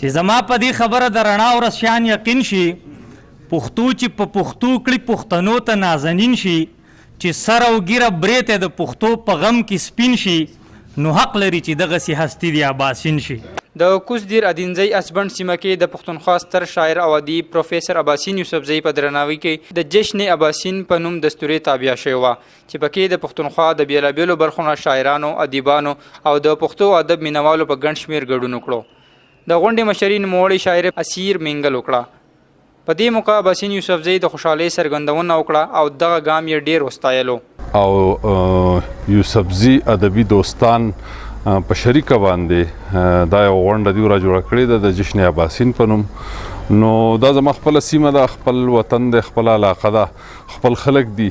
چې زما په دې خبره د رڼا او رسیان یقین شي، پښتو چې په پښتو کړي پښتنو ته نازنین شي، چې سر او ګیره برېته د پښتو په غم کې سپین شي، نو حق لري چې دغسې هستي د اباسین شي. د کوزدیر ادینځی اسبند سیمه کې د پښتونخوا ستر شاعر او ادیب پروفیسر اباسین یوسفزی په درناوي کې د جشن اباسین په نوم دستوري تابع شوی وه، چې پکې د پښتونخوا د بیلابیلو برخو نه شاعرانو، ادیبانو او د پښتو ادب مینوالو په ګڼ شمېر ګډون وکړو. د غونډې مشري نوموړی شاعر اسیر مینګل وکړه. په دې موقع اباسین یوسفزی د خوشحالۍ څرګندونه وکړه او دغه ګام یې ډېر وستایلو. او یوسفزي ادبي دوستان په شریکه باندې دا یو غونډه دوی را جوړه کړې ده د جشن اباسین په نوم. نو دا زما خپله سیمه ده، خپل وطن دی، خپله علاقه ده، خپل خلک دي.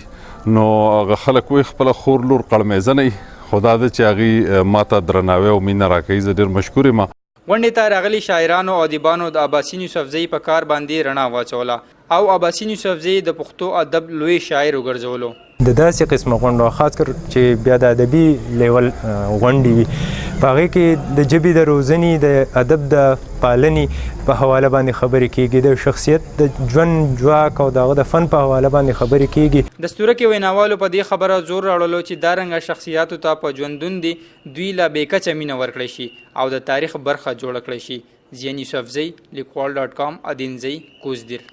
نو هغه خلک وایي خپله خور لور قړمیزنۍ، خو دا ده چې هغوی ما ته درناوی او مینه راکوي. زه ډېر مشکور یم. غونډې ته راغلي شاعرانو او ادیبانو د اباسین یوسفزی په کار باندې رڼا واچوله او اباسین یوسفزی د پښتو ادب لوی شاعر وګرځولو. د داسې قسمه غونډو خاص کر چې بیا د ادبي لیول غونډې وي، په هغې کې د ژبې د روزنې، د ادب د پالنې په حواله باندې خبرې کېږي، د شخصیت د ژوند جواک او د هغه د فن په حواله باندې خبرې کېږي. د ستورکې ویناوالو په دې خبره زور راوړلو چې دا رنګه شخصیاتو ته په ژوندون دي دوی لا بېکچه مینه ورکړی شي او د تاریخ برخه جوړه کړی شي. زین یوسفزی، لیکوال .com، ادینځی، کوزدیر.